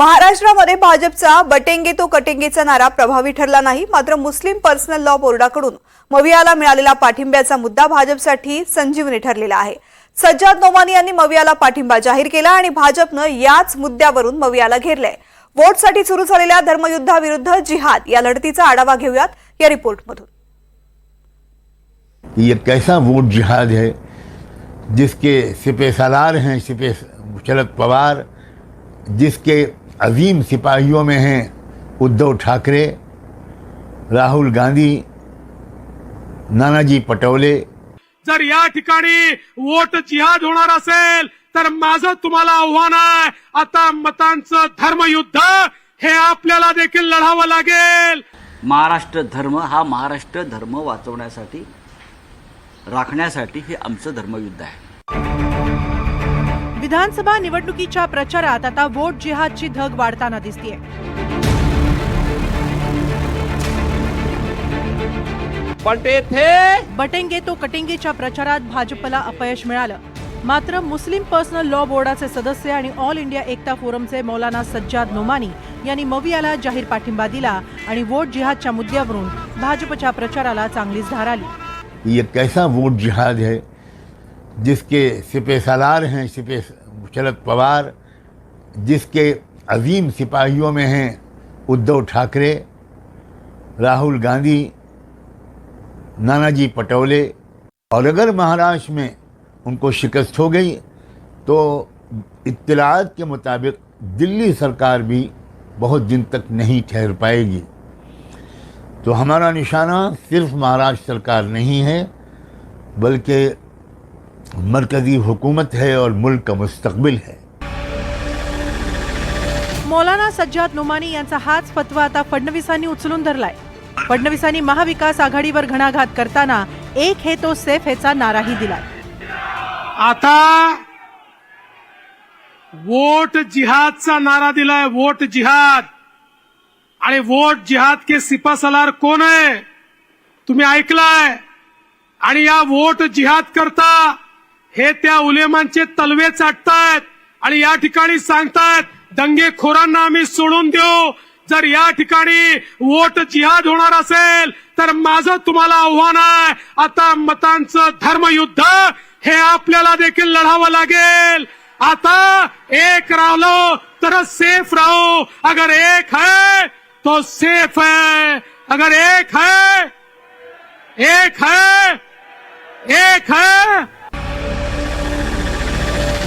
महाराष्ट्रामध्ये भाजपचा बटेंगे तो कटेंगेचा नारा प्रभावी ठरला नाही। मात्र मुस्लिम पर्सनल लॉ बोर्डाकडून मवियाला मिळालेला पाठिंब्याचा मुद्दा भाजपसाठी संजीवनी ठरलेला आहे। सज्जाद नोमानी यांनी मवियाला पाठिंबा जाहीर केला आणि भाजपनं याच मुद्द्यावरून मवियाला घेरलंय। वोटसाठी सुरू झालेल्या धर्मयुद्धाविरुद्ध जिहाद या लढतीचा आढावा घेऊयात या रिपोर्टमधून। ये कैसा वोट जिहाद है जिसके सिपह सालार हैं सिपह शरद पवार, जिसके अजीम सिपाहियों में हैं उद्धव ठाकरे, राहुल गांधी, नानाजी पटोले। जर या ठिकाणी वोट जिहाद होणार असेल तर माझं तुम्हाला आव्हान आहे, आता मतांचं धर्मयुद्ध हे आपल्याला देखील लढावं लागेल। महाराष्ट्र धर्म हा महाराष्ट्र धर्म वाचवण्यासाठी राखण्यासाठी हे आमचं धर्मयुद्ध आहे। विधानसभा निवडणुकीच्या प्रचारात आता वोट जिहादची धग वाढताना दिसतेय। बटेंगे तो कटेंगेच्या प्रचारात भाजपला अपयश मिळालं। मात्र मुस्लिम पर्सनल लॉ बोर्डाचे सदस्य आणि ऑल इंडिया एकता फोरमचे मौलाना सज्जाद नोमानी यांनी मवियाला जाहीर पाठिंबा दिला आणि वोट जिहादच्या मुद्द्यावरून भाजपच्या प्रचाराला चांगलीच धार आली। ये कैसा वोट जिहाद है जिसके सिपह सालार हैं सिपह शरद पवार, जिसके अजीम सिपाहियों में हैं उद्धव ठाकरे, राहुल गांधी, नानाजी पटोले। और अगर महाराष्ट्र में उनको शिकस्त हो गई तो इत्तलात के मुताबिक दिल्ली सरकार भी बहुत दिन तक नहीं ठहर पाएगी। तो हमारा निशाना सिर्फ महाराष्ट्र सरकार नहीं है बल्कि मरकजी हुकूमत है और मुल्क का मुस्तकबिल है। मौलाना सज्जाद नोमानी यांचा हाच फतवा आता फडणवीसांनी उचलून धरलाय। फडणवीसांनी महाविकास आघाडीवर घणाघात करताना एक है तो सेफ हेचा नाराही दिलाय। आता वोट जिहादचा नारा दिलाय, वोट जिहाद। आणि वोट जिहाद के सिपा सलार कोण आहे तुम्ही ऐकलाय। आणि या वोट जिहाद करता हे त्या उलेमांचे तलवे चाटतायत आणि या ठिकाणी सांगतायत दंगेखोरांना आम्ही सोडून देऊ। जर या ठिकाणी वोट जिहाद होणार असेल तर माझं तुम्हाला आव्हान आहे, आता मतांचं धर्मयुद्ध हे आपल्याला देखील लढावं लागेल। आता एक राहिलो तर सेफ राहो। अगर एक है तो सेफ है, अगर एक है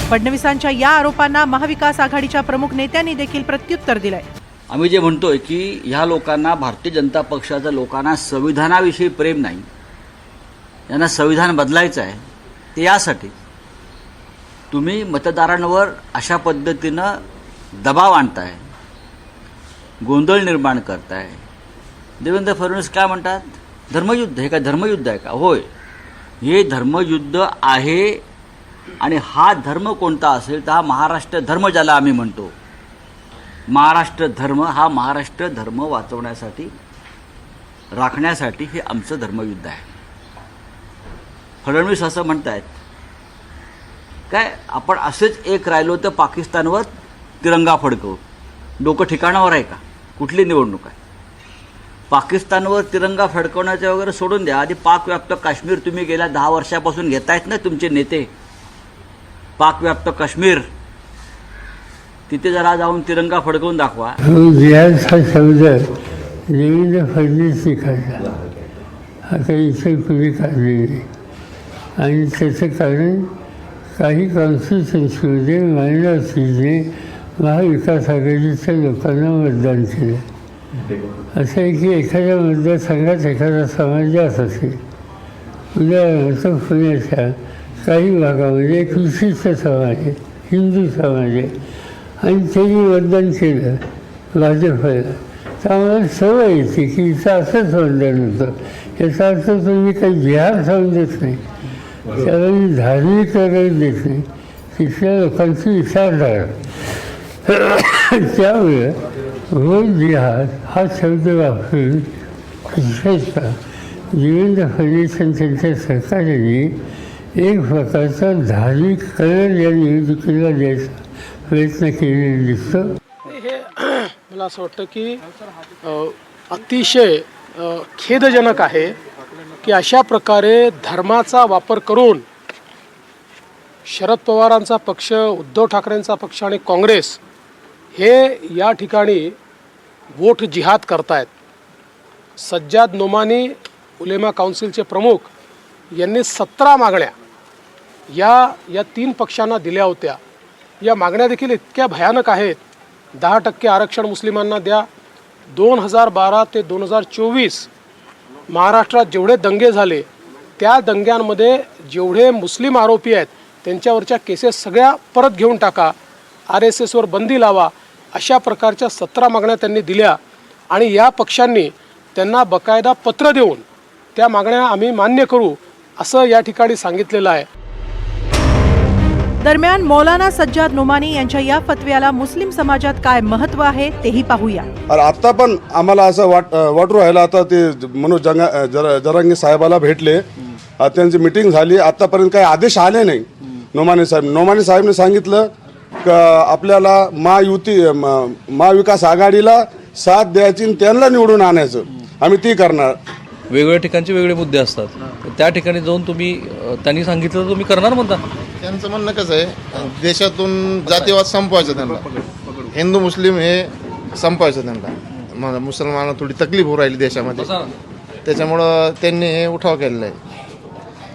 फडणवीसांच्या या आरोपांना महाविकास आघाडीच्या प्रमुख नेत्यांनी देखील प्रत्युत्तर दिलंय। आम्ही जे म्हणतोय की ह्या लोकांना, भारतीय जनता पक्षाच्या लोकांना संविधानाविषयी प्रेम नाही, यांना संविधान बदलायचं आहे। ते यासाठी तुम्ही मतदारांवर अशा पद्धतीनं दबाव आणताय, गोंधळ निर्माण करताय। देवेंद्र फडणवीस काय म्हणतात, धर्मयुद्ध हे काय धर्मयुद्ध आहे का? होय, हे धर्मयुद्ध आहे। आणि हा धर्म कोणता असेल तर हा महाराष्ट्र धर्म ज्याला आम्ही म्हणतो, महाराष्ट्र धर्म हा महाराष्ट्र धर्म वाचवण्यासाठी राखण्यासाठी हे आमचं धर्मयुद्ध आहे। फडणवीस असं म्हणतायत काय, आपण असेच एक राहिलो तर पाकिस्तानवर तिरंगा फडकवू। डोकं ठिकाणावर आहे का? कुठली निवडणूक आहे? पाकिस्तानवर तिरंगा फडकवण्याचं वगैरे सोडून द्या। आधी पाकव्याप्त काश्मीर तुम्ही गेल्या 10 वर्षापासून घेतायत ना तुमचे नेते, पाकव्याप्त काश्मीर, तिथे जरा जाऊन तिरंगा फडकवून दाखवा। जिहाद हा शब्द देवेंद्र फडणवीस काढला, आता इथे कुणी काढले नाही। आणि त्याचं कारण काही कॉन्स्टिट्युन्सीमध्ये मायनॉरिटीजने महाविकास आघाडीच्या लोकांना मतदान केलं। असं आहे की एखाद्या मतदारसंघात एखादा समाज जास्त असेल, उदाहरणार्थ पुण्याच्या काही भागामध्ये एक विशिष्ट समाज आहे, हिंदू समाज आहे, आणि त्यांनी मतदान केलं भाजपला, तर आम्हाला सवय येते की इथं असंच मतदान होतं। याचा अर्थ तुम्ही काही जिहाद समजत नाही, त्याला मी धार्मिक वगैरे देत नाही, तिथल्या लोकांची विचारधारा। त्यामुळे वोट जिहाद हा शब्द वापरून विशेषतः देवेंद्र फडणवीस आणि त्यांच्या सरकारने एक प्रकारचा धार्मिक कलर या निवडणुकीला द्यायचा प्रयत्न केलेला दिसतो। हे मला असं वाटतं की अतिशय खेदजनक आहे की अशा प्रकारे धर्माचा वापर करून शरद पवारांचा पक्ष, उद्धव ठाकरेंचा पक्ष आणि काँग्रेस हे या ठिकाणी वोट जिहाद करतायत. सज्जाद नोमानी उलेमा काउन्सिलचे प्रमुख यांनी 17 मागण्या या 3 पक्षांना दिल्या होत्या. या मागण्या देखील इतक्या भयानक आहेत. 10% आरक्षण मुस्लिमांना द्या. 2012 ते 2024 महाराष्ट्रात जेवढे दंगे झाले त्या दंग्यांमध्ये जेवढे मुस्लिम आरोपी आहेत त्यांच्यावरच्या केसेस सगळ्या परत घेऊन टाका, RSSवर बंदी लावा, अशा प्रकारच्या 17 मागण्या त्यांनी दिल्या. आणि या पक्षांनी त्यांना बकायदा पत्र देऊन त्या मागण्या आम्ही मान्य करू असं या ठिकाणी सांगितलेलं आहे. दरम्यान मौलाना सज्जाद नोमानी यांच्या या फतव्याला मुस्लिम समाजात काय महत्त्व आहे तेही पाहूया. अरे आता पण आम्हाला असं वाटू राहिलं. आता ते मनोज जरांगे साहेबाला भेटले, त्यांची मिटिंग झाली, आतापर्यंत काही आदेश आले नाही. नोमानी साहेबने सांगितलं का आपल्याला महाविकास आघाडीला साथ द्यायची आणि त्यांना निवडून आणायचं, आम्ही ती करणार. वेगवेगळ्या ठिकाणचे वेगळे मुद्दे असतात, त्या ठिकाणी जाऊन तुम्ही त्यांनी सांगितलं तर तुम्ही करणार म्हणता. त्यांचं म्हणणं कसं आहे, देशातून जातीवाद संपवायचा त्यांना, हिंदू मुस्लिम हे संपवायचं त्यांना. मुसलमानांना थोडी तकलीफ होऊ राहिली देशामध्ये, त्याच्यामुळं त्यांनी हे उठाव केलेला आहे.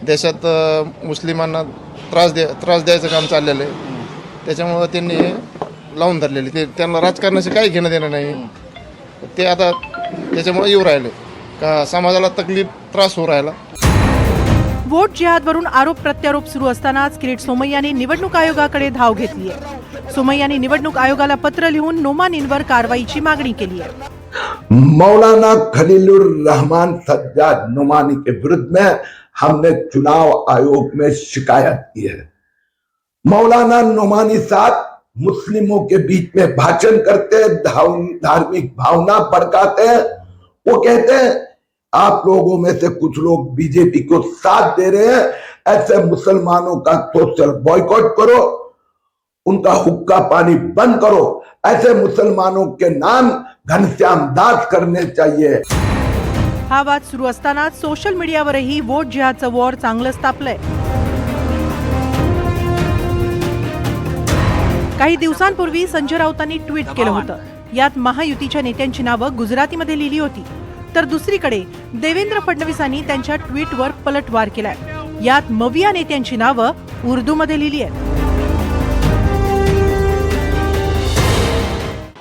देशात मुस्लिमांना त्रास द्यायचं काम चाललेलं आहे, त्याच्यामुळं त्यांनी हे लावून धरलेले. ते त्यांना राजकारणाशी काही घेणं देणं नाही. ते आता त्याच्यामुळे येऊ राहिले का समाजाला तकलीफ, त्रास होऊ राहिला. वोट जिहादवरून आरोप प्रत्यारोप सुरू असतानाच किरीट सोमय्यांनी निवडणूक आयोगाकडे धाव घेतली आहे. सोमय्यांनी निवडणूक आयोगाला पत्र लिहून नोमानींवर कारवाईची मागणी केली आहे. मौलाना खलीलुर रहमान सज्जाद नोमानी के विरुद्ध में हमने चुनाव आयोग में शिकायत की है. मौलाना नोमानी साहब मुस्लिमों के बीच में भाषण करते, धार्मिक भावना भड़काते हैं. वो कहते हैं आप लोगों में से कुछ लोग बीजेपी को साथ दे रहे हैं, ऐसे मुसलमानों का सोशल बॉयकॉट करो, उनका हुक्का पानी बंद करो, ऐसे मुसलमानों के नाम घनश्याम दास करने चाहिए. हा वाद सुरू असतानाच सोशल मीडियावरही वोट जिहादचं वॉर चांगलंच तापलंय. काही दिवसांपूर्वी संजय राऊतांनी ट्विट केलं होतं. यात महायुतीच्या नेत्यांची नावं गुजरातीमध्ये लिहिली होती, तर दुसरीकडे देवेंद्र फडणवीसांनी त्यांच्या ट्विटवर पलटवार केलाय. यात मविया नेत्यांची नावं उर्दूमध्ये लिहिली आहेत.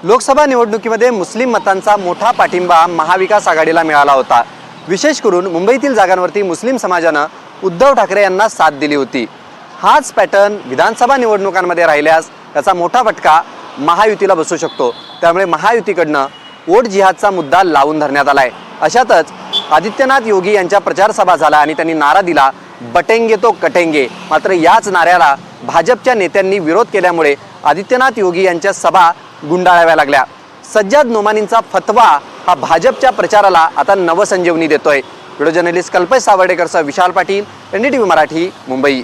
लोकसभा निवडणुकीमध्ये मुस्लिम मतांचा मोठा पाठिंबा महाविकास आघाडीला मिळाला होता. विशेष करून मुंबईतील जागांवरती मुस्लिम समाजानं उद्धव ठाकरे यांना साथ दिली होती. हाच पॅटर्न विधानसभा निवडणुकांमध्ये राहिल्यास त्याचा मोठा फटका महायुतीला बसू शकतो. त्यामुळे महायुतीकडनं वोट जिहादचा मुद्दा लावून धरण्यात आलाय. अशातच आदित्यनाथ योगी यांच्या प्रचार सभा झाला आणि त्यांनी नारा दिला, बटेंगे तो कटेंगे. मात्र याच नाऱ्याला भाजपच्या नेत्यांनी विरोध केल्यामुळे आदित्यनाथ योगी यांच्या सभा गुंडाळाव्या लागल्या. सज्जाद नोमानींचा फतवा हा भाजपच्या प्रचाराला आता नवसंजीवनी देतोय. Video journalist Kalpesh सावर्डेकरसह Vishal Patil, NDTV Marathi, Mumbai.